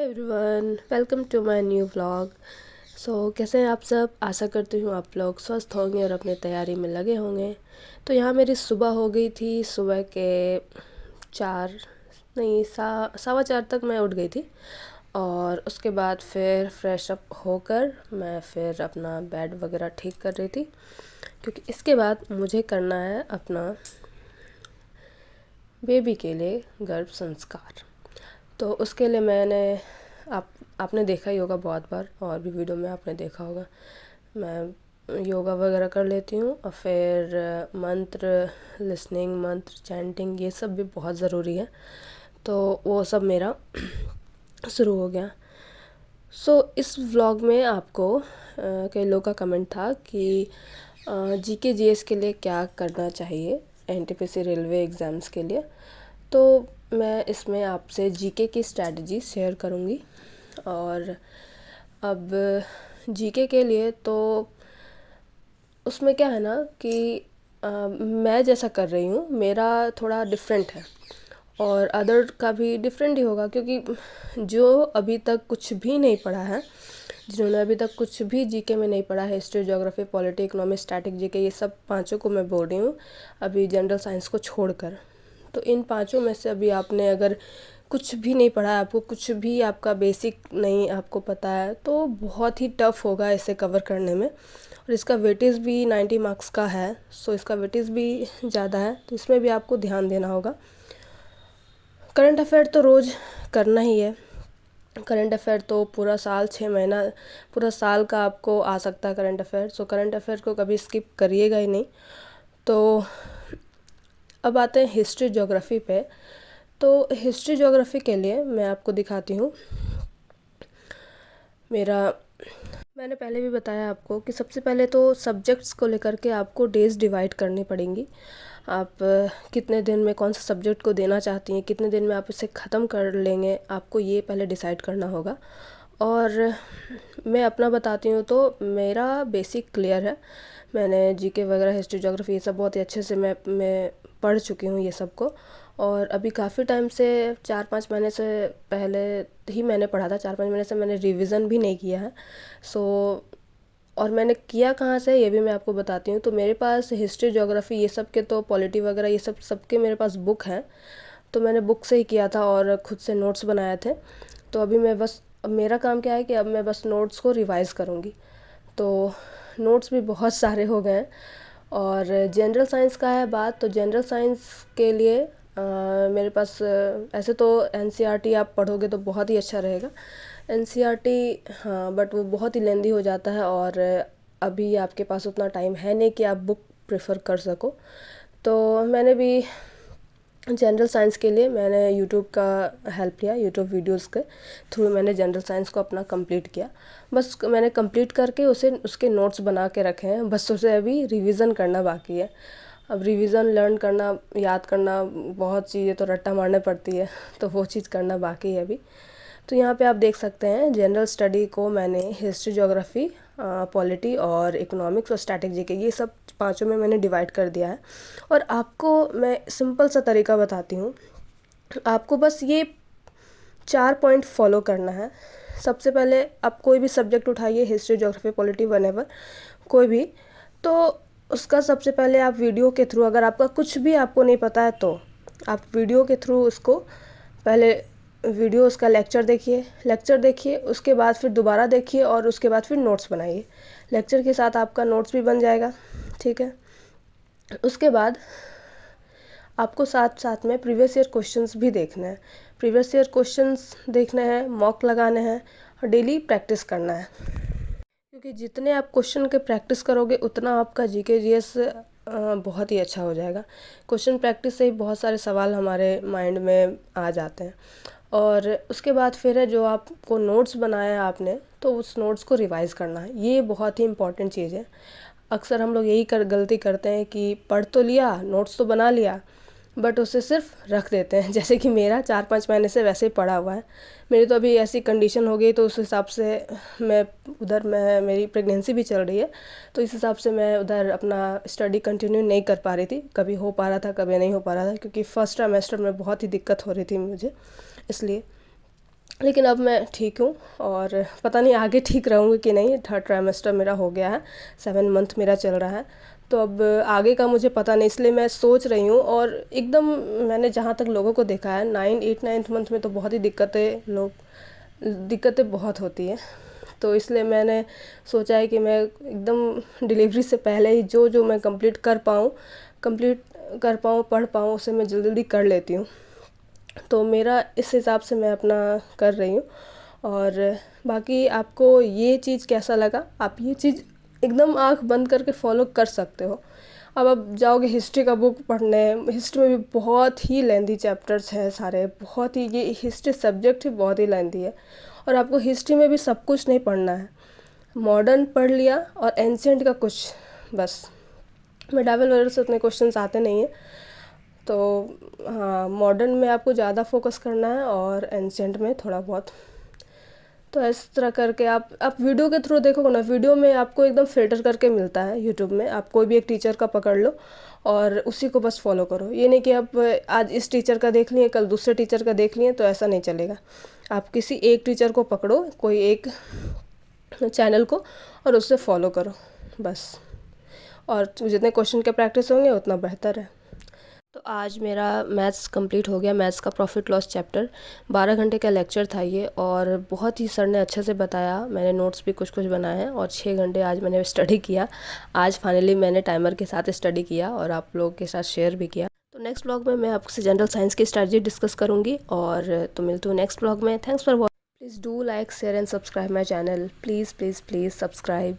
Everyone, welcome to my new vlog. कैसे हैं आप सब। आशा करती हूँ आप लोग स्वस्थ होंगे और अपनी तैयारी में लगे होंगे। तो यहाँ मेरी सुबह हो गई थी। सुबह के 4 नहीं 4:15 तक मैं उठ गई थी। और उसके बाद फिर फ्रेश अप होकर मैं फिर अपना बेड वगैरह ठीक कर रही थी, क्योंकि इसके बाद मुझे करना है अपना बेबी के लिए गर्भ संस्कार। तो उसके लिए मैंने आपने देखा ही होगा बहुत बार, और भी वीडियो में आपने देखा होगा, मैं योगा वगैरह कर लेती हूँ। और फिर मंत्र लिसनिंग, मंत्र चैंटिंग, ये सब भी बहुत ज़रूरी है। तो वो सब मेरा शुरू हो गया। इस व्लॉग में आपको कई लोगों का कमेंट था कि जीके जीएस के लिए क्या करना चाहिए एनटीपीसी रेलवे एग्ज़ाम्स के लिए। तो मैं इसमें आपसे जीके की स्ट्रैटेजी शेयर करूँगी। और अब जीके के लिए तो उसमें क्या है ना कि मैं जैसा कर रही हूँ मेरा थोड़ा डिफरेंट है, और अदर का भी डिफरेंट ही होगा, क्योंकि जो अभी तक कुछ भी नहीं पढ़ा है, जिन्होंने अभी तक कुछ भी जीके में नहीं पढ़ा है, history, geography, polity, economy, static GK, ये सब पांचों को मैं बोल रही हूँ अभी जनरल साइंस को छोड़कर। तो इन पांचों में से अभी आपने अगर कुछ भी नहीं पढ़ा है, आपको कुछ भी आपका बेसिक नहीं आपको पता है, तो बहुत ही टफ़ होगा इसे कवर करने में। और इसका वेटेज भी 90 मार्क्स का है। इसका वेटेज भी ज़्यादा है, तो इसमें भी आपको ध्यान देना होगा। करंट अफेयर तो रोज़ करना ही है। करंट अफेयर तो पूरा साल 6 महीना पूरा साल का आपको आ सकता है करंट अफेयर। करंट अफेयर को कभी स्किप करिएगा ही नहीं। तो अब आते हैं हिस्ट्री ज्योग्राफी पे। तो हिस्ट्री ज्योग्राफी के लिए मैं आपको दिखाती हूँ मैंने पहले भी बताया आपको कि सबसे पहले तो सब्जेक्ट्स को लेकर के आपको डेज़ डिवाइड करनी पड़ेंगी। आप कितने दिन में कौन सा सब्जेक्ट को देना चाहती हैं, कितने दिन में आप इसे ख़त्म कर लेंगे, आपको ये पहले डिसाइड करना होगा। और मैं अपना बताती हूँ तो मेरा बेसिक क्लियर है। मैंने जीके वगैरह, हिस्ट्री, ज्योग्राफी, ये सब बहुत ही अच्छे से मैं पढ़ चुकी हूँ ये सब को। और अभी काफ़ी टाइम से 4-5 महीने से पहले ही मैंने पढ़ा था। 4-5 महीने से मैंने रिवीज़न भी नहीं किया है। और मैंने किया कहाँ से ये भी मैं आपको बताती हूँ। तो मेरे पास हिस्ट्री, ज्योग्राफी, ये सब के तो पॉलिटी वगैरह ये सब सबके मेरे पास बुक हैं। तो मैंने बुक से ही किया था और ख़ुद से नोट्स बनाए थे। तो अभी मैं बस, अब मेरा काम क्या है कि अब मैं बस नोट्स को रिवाइज़ करूँगी। तो नोट्स भी बहुत सारे हो गए हैं। और जनरल साइंस का है बात, तो जनरल साइंस के लिए मेरे पास ऐसे तो एनसीईआरटी आप पढ़ोगे तो बहुत ही अच्छा रहेगा। एनसीईआरटी, हाँ, बट वो बहुत ही लेंदी हो जाता है, और अभी आपके पास उतना टाइम है नहीं कि आप बुक प्रेफर कर सको। तो मैंने भी जनरल साइंस के लिए मैंने यूट्यूब का हेल्प लिया। यूट्यूब वीडियोस के थ्रू मैंने जनरल साइंस को अपना कंप्लीट किया। बस मैंने कंप्लीट करके उसके नोट्स बना के रखे हैं, बस उसे अभी रिवीज़न करना बाकी है। अब रिवीज़न, लर्न करना, याद करना, बहुत चीज़ें तो रट्टा मारने पड़ती है, तो वो चीज़ करना बाकी है अभी। तो यहाँ पे आप देख सकते हैं जनरल स्टडी को मैंने हिस्ट्री, ज्योग्राफी, पॉलिटी और इकोनॉमिक्स और स्टैटिक जीके, ये सब पांचों में मैंने डिवाइड कर दिया है। और आपको मैं सिंपल सा तरीका बताती हूँ। आपको बस ये 4 पॉइंट फॉलो करना है। सबसे पहले आप कोई भी सब्जेक्ट उठाइए, हिस्ट्री, ज्योग्राफी, पॉलिटी, व्हेनेवर कोई भी, तो उसका सबसे पहले आप वीडियो के थ्रू, अगर आपका कुछ भी आपको नहीं पता है तो आप वीडियो के थ्रू उसको पहले वीडियो, उसका लेक्चर देखिए, उसके बाद फिर दोबारा देखिए, और उसके बाद फिर नोट्स बनाइए। लेक्चर के साथ आपका नोट्स भी बन जाएगा, ठीक है। उसके बाद आपको साथ साथ में प्रीवियस ईयर क्वेश्चंस भी देखने हैं। प्रीवियस ईयर क्वेश्चंस देखने हैं, मॉक लगाने हैं, और डेली प्रैक्टिस करना है। क्योंकि जितने आप क्वेश्चन के प्रैक्टिस करोगे उतना आपका जीके जीएस बहुत ही अच्छा हो जाएगा। क्वेश्चन प्रैक्टिस से ही बहुत सारे सवाल हमारे माइंड में आ जाते हैं। और उसके बाद फिर है जो आपको नोट्स बनाया है आपने, तो उस नोट्स को रिवाइज़ करना है। ये बहुत ही इम्पॉर्टेंट चीज़ है। अक्सर हम लोग यही गलती करते हैं कि पढ़ तो लिया, नोट्स तो बना लिया, बट उसे सिर्फ रख देते हैं। जैसे कि मेरा 4-5 महीने से वैसे ही पड़ा हुआ है। मेरी तो अभी ऐसी कंडीशन हो गई, तो उस हिसाब से मैं मेरी प्रेगनेंसी भी चल रही है, तो इस हिसाब से मैं उधर अपना स्टडी कंटिन्यू नहीं कर पा रही थी। कभी हो पा रहा था, कभी नहीं हो पा रहा था, क्योंकि फर्स्ट ट्राइमेस्टर में बहुत ही दिक्कत हो रही थी मुझे, इसलिए। लेकिन अब मैं ठीक हूँ और पता नहीं आगे ठीक रहूँगी कि नहीं। 3rd ट्राइमेस्टर मेरा हो गया है, 7 मंथ मेरा चल रहा है, तो अब आगे का मुझे पता नहीं, इसलिए मैं सोच रही हूँ। और एकदम मैंने जहाँ तक लोगों को देखा है 9, 8, 9th मंथ में तो बहुत ही दिक्कतें बहुत होती हैं। तो इसलिए मैंने सोचा है कि मैं एकदम डिलीवरी से पहले ही जो जो मैं कंप्लीट कर पाऊँ, पढ़ पाऊँ, उसे मैं जल्दी जल्दी कर लेती हूँ। तो मेरा इस हिसाब से मैं अपना कर रही हूँ। और बाकी आपको ये चीज़ कैसा लगा, आप ये चीज़ एकदम आँख बंद करके फॉलो कर सकते हो। अब आप जाओगे हिस्ट्री का बुक पढ़ने, हिस्ट्री में भी बहुत ही लेंथी चैप्टर्स हैं सारे, बहुत ही, ये हिस्ट्री सब्जेक्ट ही बहुत ही लेंथी है। और आपको हिस्ट्री में भी सब कुछ नहीं पढ़ना है, मॉडर्न पढ़ लिया और एंशिएंट का कुछ बस। मेडावल वगैरह से उतने क्वेश्चंस आते नहीं हैं, तो हाँ, मॉडर्न में आपको ज़्यादा फोकस करना है और एंशिएंट में थोड़ा बहुत। तो इस तरह करके आप वीडियो के थ्रू देखोगे ना, वीडियो में आपको एकदम फ़िल्टर करके मिलता है यूट्यूब में। आप कोई भी एक टीचर का पकड़ लो और उसी को बस फॉलो करो। ये नहीं कि आप आज इस टीचर का देख लिए, कल दूसरे टीचर का देख लिए, तो ऐसा नहीं चलेगा। आप किसी एक टीचर को पकड़ो, कोई एक चैनल को, और उससे फॉलो करो बस। और जितने क्वेश्चन के प्रैक्टिस होंगे उतना बेहतर है। तो आज मेरा मैथ्स कंप्लीट हो गया, मैथ्स का प्रॉफिट लॉस चैप्टर। 12 घंटे का लेक्चर था ये, और बहुत ही सर ने अच्छे से बताया। मैंने नोट्स भी कुछ कुछ बनाए हैं, और 6 घंटे आज मैंने स्टडी किया। आज फाइनली मैंने टाइमर के साथ स्टडी किया और आप लोगों के साथ शेयर भी किया। तो नेक्स्ट ब्लॉग में मैं आपसे जनरल साइंस की स्ट्रैटेजी डिस्कस करूँगी, और तो मिलती हूँ नेक्स्ट ब्लॉग में। Thanks for watching. Please do like, share and subscribe my channel. Please please please subscribe.